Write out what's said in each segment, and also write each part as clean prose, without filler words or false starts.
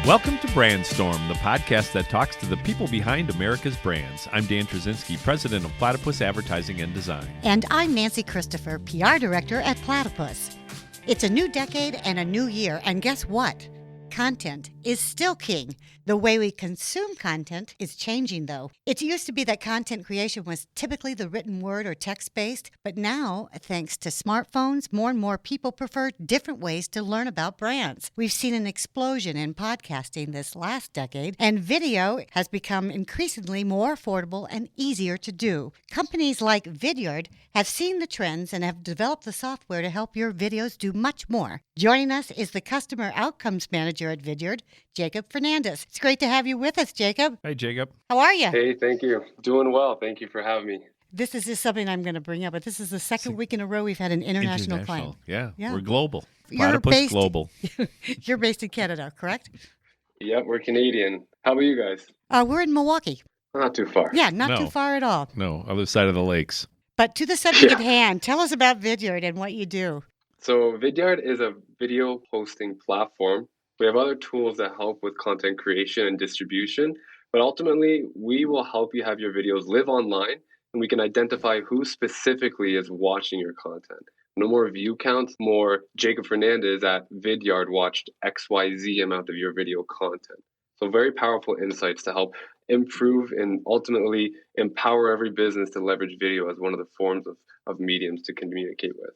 Welcome to Brandstorm, the podcast that talks to the people behind America's brands. I'm Dan Trzynski, president of Platypus Advertising and Design. And I'm Nancy Christopher, PR director at Platypus. It's a new decade and a new year, and guess what? Content is still king. The way we consume content is changing, though. It used to be that content creation was typically the written word or text-based, but now, thanks to smartphones, more and more people prefer different ways to learn about brands. We've seen an explosion in podcasting this last decade, and video has become increasingly more affordable and easier to do. Companies like Vidyard have seen the trends and have developed the software to help your videos do much more. Joining us is the Customer Outcomes Manager at Vidyard, Jacob Fernandes. It's great to have you with us, Jacob. Hey, Jacob. How are you? Hey, thank you. Doing well. Thank you for having me. This is just something I'm going to bring up, but this is the second week in a row we've had an international client. Yeah, we're global. You're Platypus Global. You're based in Canada, correct? Yep, we're Canadian. How about you guys? We're in Milwaukee. Not too far. Yeah, not too far at all. No, other side of the lakes. But to the subject at hand, tell us about Vidyard and what you do. So Vidyard is a video hosting platform. We have other tools that help with content creation and distribution, but ultimately we will help you have your videos live online, and we can identify who specifically is watching your content. No more view counts, more Jacob Fernandes at Vidyard watched XYZ amount of your video content. So very powerful insights to help improve and ultimately empower every business to leverage video as one of the forms of mediums to communicate with.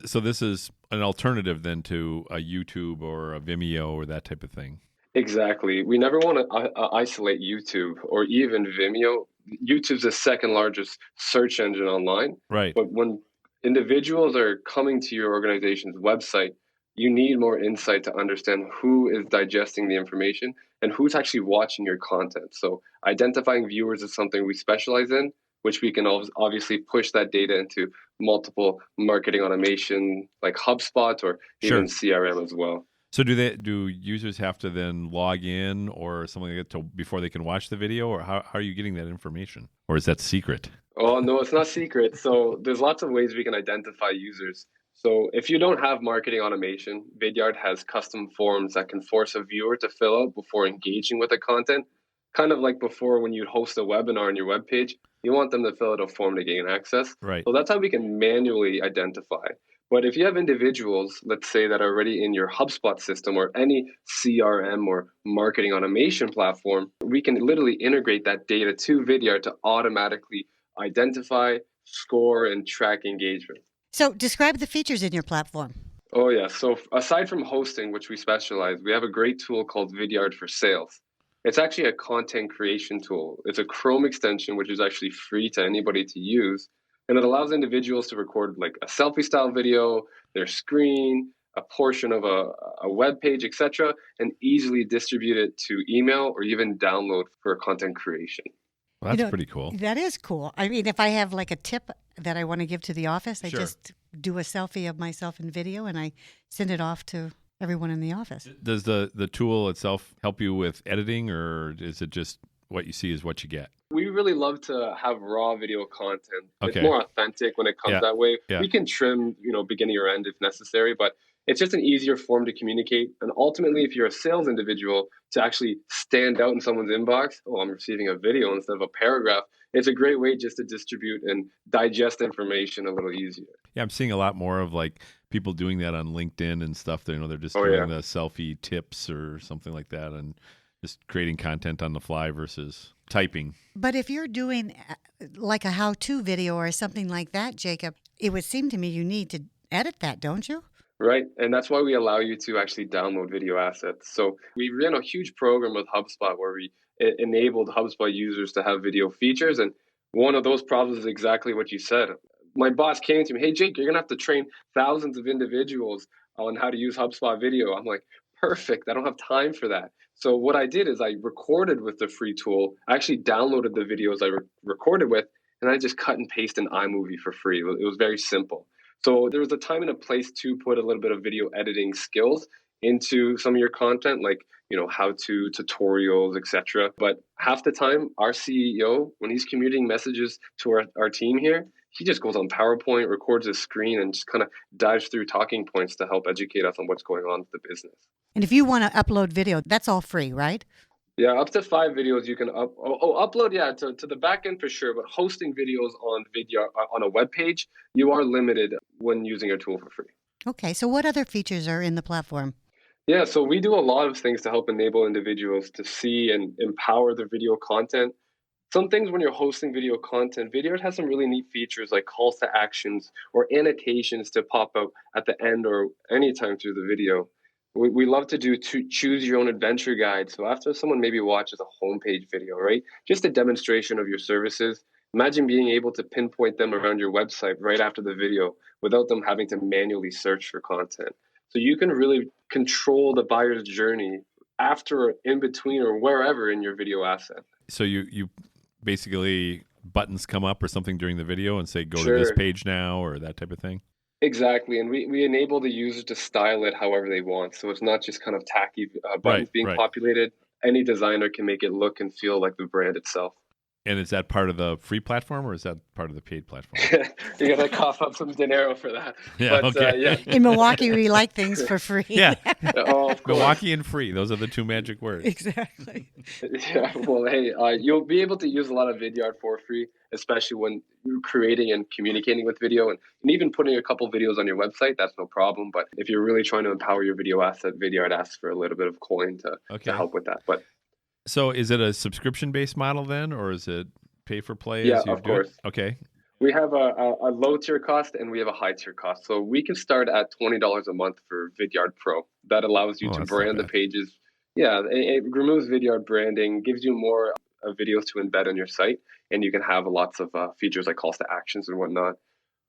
So this is an alternative then to a YouTube or a Vimeo or that type of thing. Exactly. We never want to isolate YouTube or even Vimeo. YouTube's the second largest search engine online. Right. But when individuals are coming to your organization's website, you need more insight to understand who is digesting the information and who's actually watching your content. So identifying viewers is something we specialize in, which we can obviously push that data into multiple marketing automation like Hubspot or even CRM as well. So do users have to then log in or something like that before they can watch the video, or how are you getting that information? Or is that secret? Oh, no, it's not secret. So there's lots of ways we can identify users. So if you don't have marketing automation, Vidyard has custom forms that can force a viewer to fill out before engaging with the content. Kind of like before when you'd host a webinar on your webpage, you want them to fill out a form to gain access. Right. So that's how we can manually identify. But if you have individuals, let's say, that are already in your HubSpot system or any CRM or marketing automation platform, we can literally integrate that data to Vidyard to automatically identify, score, and track engagement. So describe the features in your platform. Oh, yeah. So aside from hosting, which we specialize, we have a great tool called Vidyard for Sales. It's actually a content creation tool. It's a Chrome extension, which is actually free to anybody to use. And it allows individuals to record like a selfie style video, their screen, a portion of a web page, etc., and easily distribute it to email or even download for content creation. Well, that's pretty cool. That is cool. I mean, if I have like a tip that I want to give to the office, I just do a selfie of myself in video and I send it off to everyone in the office. Does the tool itself help you with editing, or is it just what you see is what you get? We really love to have raw video content. Okay. It's more authentic when it comes that way. Yeah. We can trim, beginning or end if necessary, but it's just an easier form to communicate. And ultimately, if you're a sales individual, to actually stand out in someone's inbox, I'm receiving a video instead of a paragraph, it's a great way just to distribute and digest information a little easier. Yeah, I'm seeing a lot more of like people doing that on LinkedIn and stuff. They're just doing the selfie tips or something like that, and just creating content on the fly versus typing. But if you're doing like a how-to video or something like that, Jacob, it would seem to me you need to edit that, don't you? Right. And that's why we allow you to actually download video assets. So we ran a huge program with HubSpot where we enabled HubSpot users to have video features. And one of those problems is exactly what you said. My boss came to me, hey, Jake, you're going to have to train thousands of individuals on how to use HubSpot video. I'm like, perfect. I don't have time for that. So what I did is I recorded with the free tool. I actually downloaded the videos I recorded with, and I just cut and paste in iMovie for free. It was very simple. So there was a time and a place to put a little bit of video editing skills into some of your content, like, how-to tutorials, etc. But half the time, our CEO, when he's communicating messages to our team here, he just goes on PowerPoint, records his screen, and just kind of dives through talking points to help educate us on what's going on with the business. And if you want to upload video, that's all free, right? Yeah, up to 5 videos you can upload, to the back end for sure. But hosting videos on Vidyard on a web page, you are limited when using our tool for free. Okay, so what other features are in the platform? Yeah, so we do a lot of things to help enable individuals to see and empower their video content. Some things when you're hosting video content, Vidyard has some really neat features like calls to actions or annotations to pop up at the end or anytime through the video. We love to do choose your own adventure guide. So after someone maybe watches a homepage video, right, just a demonstration of your services, imagine being able to pinpoint them around your website right after the video without them having to manually search for content. So you can really control the buyer's journey after, in between, or wherever in your video asset. So you basically buttons come up or something during the video and say, go Sure. to this page now, or that type of thing? Exactly. And we enable the user to style it however they want. So it's not just kind of tacky buttons being populated. Any designer can make it look and feel like the brand itself. And is that part of the free platform or is that part of the paid platform? You're going to cough up some dinero for that. Yeah, but, okay. In Milwaukee, we like things for free. Yeah. Oh, of course. Milwaukee and free. Those are the two magic words. Exactly. Yeah. Well, hey, you'll be able to use a lot of Vidyard for free, especially when you're creating and communicating with video and even putting a couple videos on your website. That's no problem. But if you're really trying to empower your video asset, Vidyard asks for a little bit of coin to help with that. But so is it a subscription-based model then, or is it pay for play? Yeah, of course. Okay. We have a low tier cost and we have a high tier cost. So we can start at $20 a month for Vidyard Pro. That allows you to brand the pages. Yeah, it removes Vidyard branding, gives you more videos to embed on your site, and you can have lots of features like calls to actions and whatnot.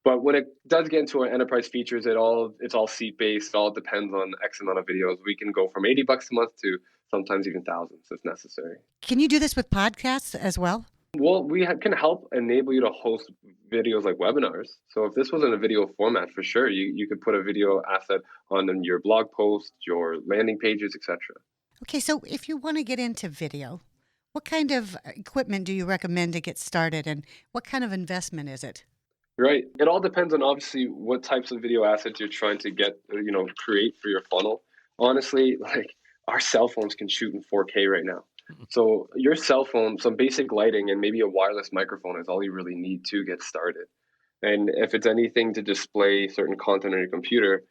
But when it does get into our enterprise features, it's all seat based. It all depends on X amount of videos. We can go from $80 a month to sometimes even thousands if necessary. Can you do this with podcasts as well? Well, we can help enable you to host videos like webinars. So if this wasn't a video format, for sure, you could put a video asset on your blog post, your landing pages, etc. Okay, so if you want to get into video, what kind of equipment do you recommend to get started, and what kind of investment is it? Right. It all depends on obviously what types of video assets you're trying to create for your funnel. Honestly, like our cell phones can shoot in 4K right now. So your cell phone, some basic lighting, and maybe a wireless microphone is all you really need to get started. And if it's anything to display certain content on your computer,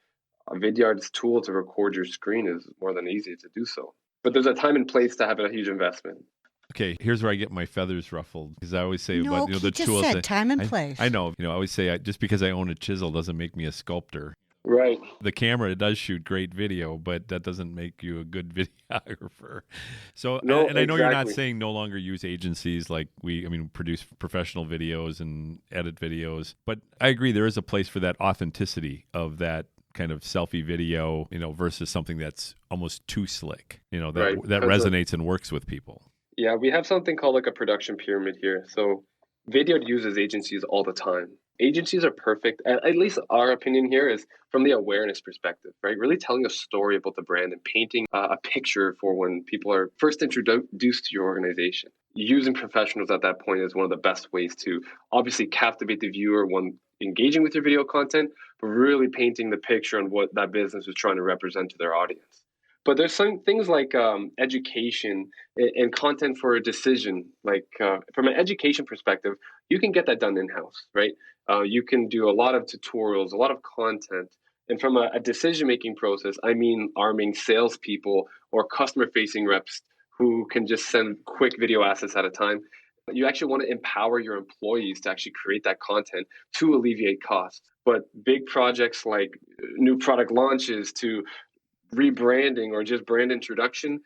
Vidyard's tool to record your screen is more than easy to do so. But there's a time and place to have a huge investment. Okay, here's where I get my feathers ruffled because I always say No, about the just tools. said time and place. I know. I always say just because I own a chisel doesn't make me a sculptor. Right. The camera does shoot great video, but that doesn't make you a good videographer. So, no, and I know exactly. you're not saying no longer use agencies like produce professional videos and edit videos, but I agree there is a place for that authenticity of that kind of selfie video, versus something that's almost too slick, that resonates and works with people. Yeah, we have something called like a production pyramid here. So Vidyard uses agencies all the time. Agencies are perfect. At least our opinion here is from the awareness perspective, right? Really telling a story about the brand and painting a picture for when people are first introduced to your organization. Using professionals at that point is one of the best ways to obviously captivate the viewer when engaging with your video content, but really painting the picture on what that business is trying to represent to their audience. But there's some things like education and content for a decision. Like from an education perspective, you can get that done in-house, right? You can do a lot of tutorials, a lot of content. And from a decision-making process, I mean arming salespeople or customer-facing reps who can just send quick video assets at a time. You actually want to empower your employees to actually create that content to alleviate costs. But big projects like new product launches to rebranding or just brand introduction,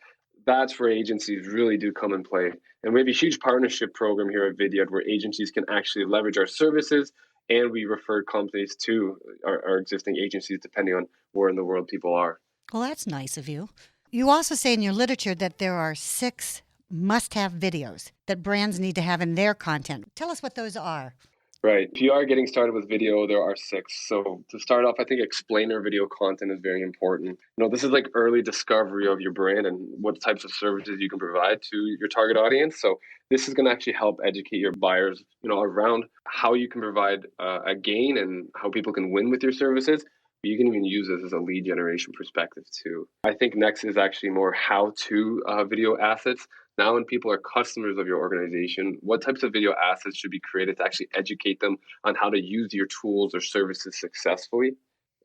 that's where agencies really do come and play. And we have a huge partnership program here at Vidyard where agencies can actually leverage our services, and we refer companies to our existing agencies depending on where in the world people are. Well, that's nice of you. You also say in your literature that there are 6 must-have videos that brands need to have in their content. Tell us what those are. Right. If you are getting started with video, there are 6. So to start off, I think explainer video content is very important. This is like early discovery of your brand and what types of services you can provide to your target audience. So this is going to actually help educate your buyers, around how you can provide a gain and how people can win with your services. You can even use this as a lead generation perspective too. I think next is actually more how-to video assets. Now, when people are customers of your organization, what types of video assets should be created to actually educate them on how to use your tools or services successfully?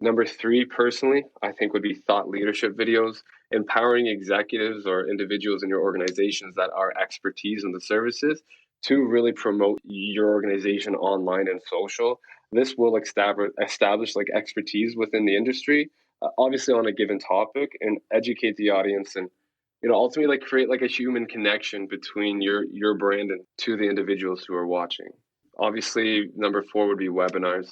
Number 3, personally, I think would be thought leadership videos, empowering executives or individuals in your organizations that are expertise in the services to really promote your organization online and social. This will establish like expertise within the industry, obviously on a given topic, and educate the audience and ultimately like create like a human connection between your brand and to the individuals who are watching. Obviously, number 4 would be webinars,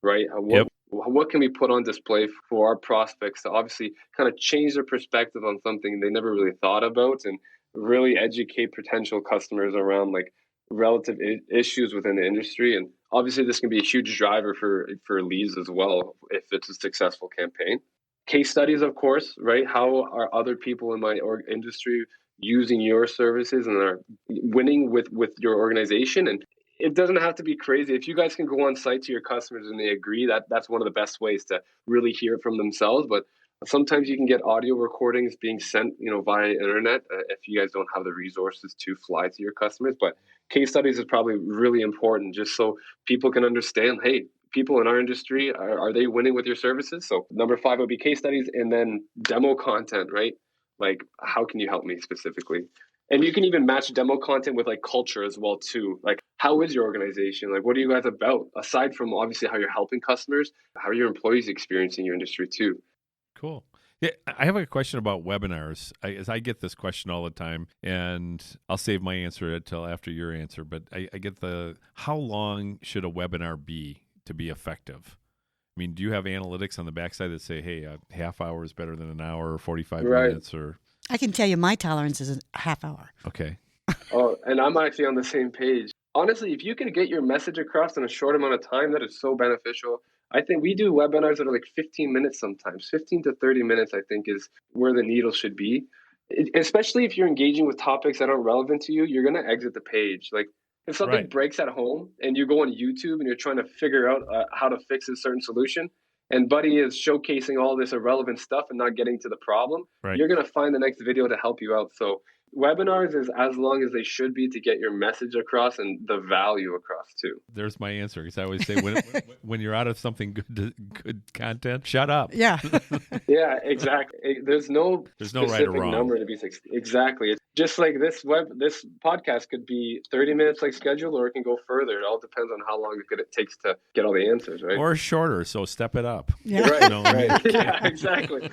right? Yep. What can we put on display for our prospects to obviously kind of change their perspective on something they never really thought about and really educate potential customers around like relative issues within the industry. And obviously, this can be a huge driver for leads as well if it's a successful campaign. Case studies, of course, right? How are other people in my industry using your services and are winning with your organization? And it doesn't have to be crazy. If you guys can go on site to your customers and they agree, that's one of the best ways to really hear it from themselves. But sometimes you can get audio recordings being sent, via internet if you guys don't have the resources to fly to your customers. But case studies is probably really important just so people can understand, hey, people in our industry, are they winning with your services? So number 5 would be case studies and then demo content, right? Like, how can you help me specifically? And you can even match demo content with like culture as well too. Like, how is your organization? Like, what are you guys about? Aside from obviously how you're helping customers, how are your employees experiencing your industry too? Cool. Yeah, I have a question about webinars. As I get this question all the time, and I'll save my answer until after your answer. But I get how long should a webinar be to be effective? I mean, do you have analytics on the backside that say, hey, a half hour is better than an hour or 45 minutes? Or I can tell you my tolerance is a half hour. Okay. Oh, and I'm actually on the same page. Honestly, if you can get your message across in a short amount of time, that is so beneficial. I think we do webinars that are like 15 minutes sometimes. 15 to 30 minutes, I think, is where the needle should be. Especially if you're engaging with topics that aren't relevant to you, you're going to exit the page. Like, if something breaks at home and you go on YouTube and you're trying to figure out how to fix a certain solution, and Buddy is showcasing all this irrelevant stuff and not getting to the problem, you're going to find the next video to help you out. So webinars is as long as they should be to get your message across and the value across too. There's my answer, because I always say when you're out of something good content, shut up. Yeah. Yeah, exactly. There's no right or wrong number to be exactly. It's just like this podcast could be 30 minutes like scheduled, or it can go further. It all depends on how long it takes to get all the answers, right? Or shorter, so step it up. Yeah. Right. Right. Yeah, exactly.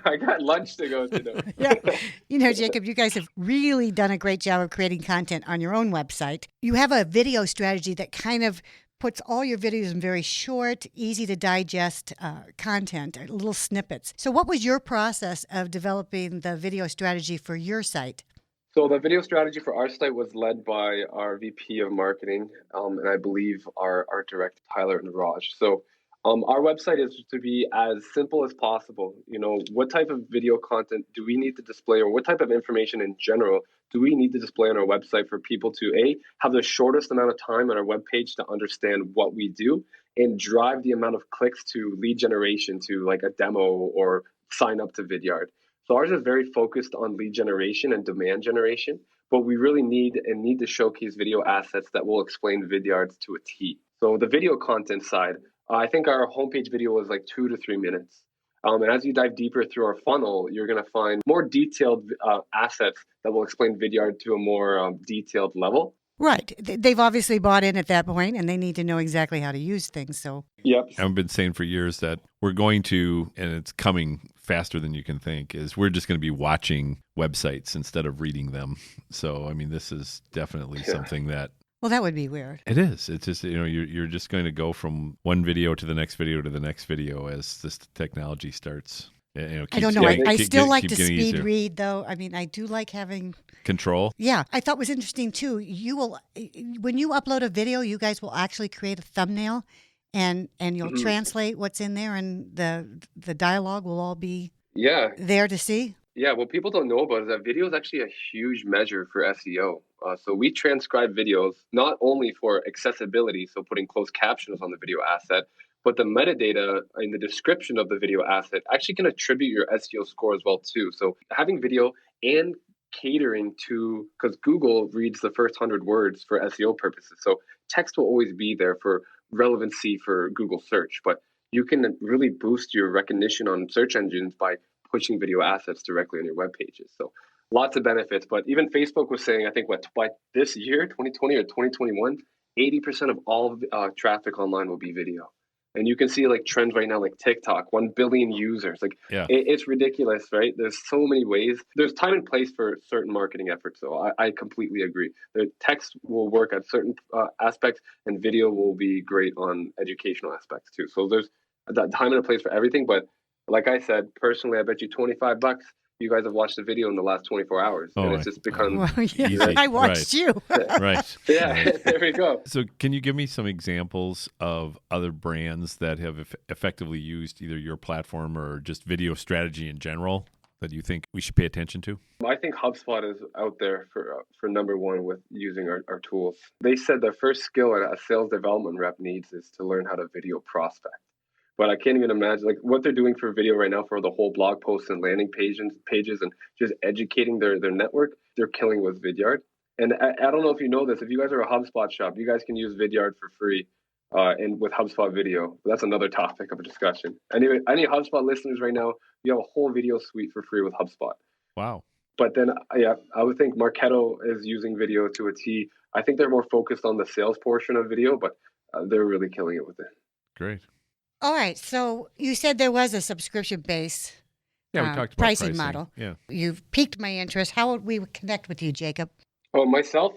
I got lunch to go to though. Yeah. Jacob, you guys have really done a great job of creating content on your own website. You have a video strategy that kind of puts all your videos in very short, easy to digest content, little snippets. So what was your process of developing the video strategy for your site? So the video strategy for our site was led by our VP of marketing, and I believe our art director, Tyler and Raj. So our website is to be as simple as possible. What type of video content do we need to display, or what type of information in general do we need to display on our website for people to have the shortest amount of time on our webpage to understand what we do and drive the amount of clicks to lead generation to like a demo or sign up to Vidyard. So ours is very focused on lead generation and demand generation, but we really need to showcase video assets that will explain Vidyards to a T. So the video content side, I think our homepage video was like 2 to 3 minutes. And as you dive deeper through our funnel, you're going to find more detailed assets that will explain Vidyard to a more detailed level. Right. They've obviously bought in at that point, and they need to know exactly how to use things. So, yep. I've been saying for years that we're going to, and it's coming faster than you can think, is we're just going to be watching websites instead of reading them. So, I mean, this is definitely something that. Well, that would be weird. It is. It's just, you're just going to go from one video to the next video to the next video as this technology starts. I don't know. I still like to keep getting speed easier. read, though. I mean, I do like having Control. Yeah, I thought was interesting too. You will, when you upload a video, you guys will actually create a thumbnail, and you'll translate what's in there, and the dialogue will all be there to see. Yeah, what people don't know about is that video is actually a huge measure for SEO. So we transcribe videos not only for accessibility, so putting closed captions on the video asset, but the metadata in the description of the video asset actually can attribute your SEO score as well too. So having video and catering to, because Google reads the first 100 words for SEO purposes. So text will always be there for relevancy for Google search, but you can really boost your recognition on search engines by pushing video assets directly on your web pages. So lots of benefits. But even Facebook was saying, I think by this year, 2020 or 2021, 80% of all traffic online will be video. And you can see like trends right now, like TikTok, 1 billion users. Like it's ridiculous, right? There's so many ways. There's time and place for certain marketing efforts. So I completely agree. The text will work at certain aspects, and video will be great on educational aspects too. So there's that time and a place for everything. But like I said, personally, I bet you $25. You guys have watched the video in the last 24 hours. And it's just become easy. I watched you. Right. Yeah, there we go. So can you give me some examples of other brands that have effectively used either your platform or just video strategy in general that you think we should pay attention to? I think HubSpot is out there for number one with using our tools. They said the first skill a sales development rep needs is to learn how to video prospect. But I can't even imagine like what they're doing for video right now for the whole blog posts and landing pages and just educating their network. They're killing with Vidyard. And I don't know if you know this. If you guys are a HubSpot shop, you guys can use Vidyard for free and with HubSpot video. But that's another topic of a discussion. Anyway, any HubSpot listeners right now, you have a whole video suite for free with HubSpot. Wow. But then, I would think Marketo is using video to a T. I think they're more focused on the sales portion of video, but they're really killing it with it. Great. All right. So you said there was a subscription-based we talked about pricing model. Yeah. You've piqued my interest. How would we connect with you, Jacob? Oh, myself,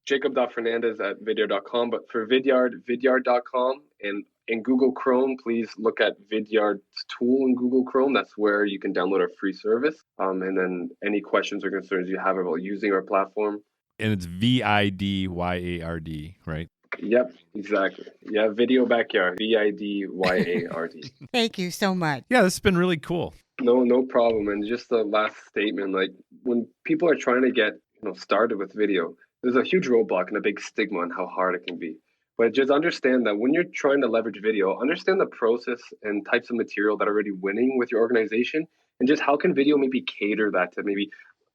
jacob.fernandes@vidyard.com. But for Vidyard, vidyard.com. And in Google Chrome, please look at Vidyard's tool in Google Chrome. That's where you can download our free service. And then any questions or concerns you have about using our platform. And it's Vidyard, right? Yep, exactly. Yeah, Video Backyard, Vidyard. Thank you so much. Yeah, this has been really cool. No problem. And just the last statement, like when people are trying to get started with video, there's a huge roadblock and a big stigma on how hard it can be. But just understand that when you're trying to leverage video, understand the process and types of material that are already winning with your organization, and just how can video maybe cater that to maybe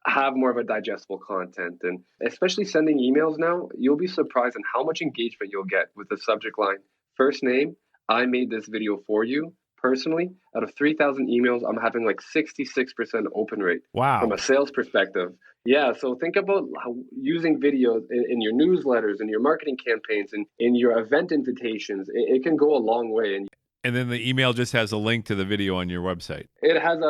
have more of a digestible content. And especially sending emails now, you'll be surprised in how much engagement you'll get with the subject line, first name, I made this video for you. Personally, out of 3,000 emails, I'm having like 66% open rate. Wow. From a sales perspective. Yeah, so think about how using video in your newsletters and your marketing campaigns and in your event invitations. It can go a long way. And then the email just has a link to the video on your website. It has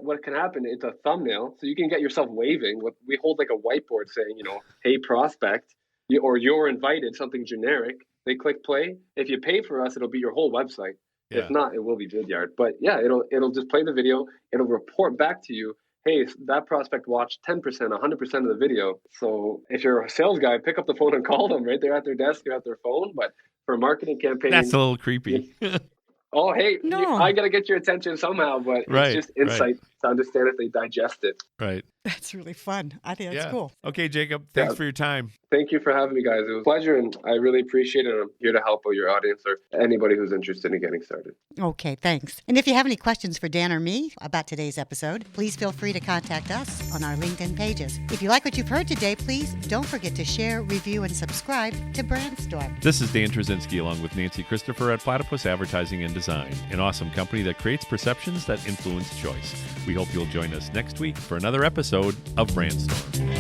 what can happen, it's a thumbnail. So you can get yourself waving. We hold like a whiteboard saying, hey, prospect, or you're invited, something generic. They click play. If you pay for us, it'll be your whole website. Yeah. If not, it will be Vidyard. But yeah, it'll just play the video. It'll report back to you, hey, that prospect watched 10%, 100% of the video. So if you're a sales guy, pick up the phone and call them, right? They're at their desk, they're at their phone. But for a marketing campaign... That's a little creepy. Oh, hey, no. I got to get your attention somehow, but it's just insight to understand if they digest it. Right. That's really fun. I think that's cool. Okay, Jacob, thanks for your time. Thank you for having me, guys. It was a pleasure, and I really appreciate it. I'm here to help your audience or anybody who's interested in getting started. Okay, thanks. And if you have any questions for Dan or me about today's episode, please feel free to contact us on our LinkedIn pages. If you like what you've heard today, please don't forget to share, review, and subscribe to Brandstorm. This is Dan Trzynski along with Nancy Christopher at Platypus Advertising and Design, an awesome company that creates perceptions that influence choice. We hope you'll join us next week for another episode of Brandstorm.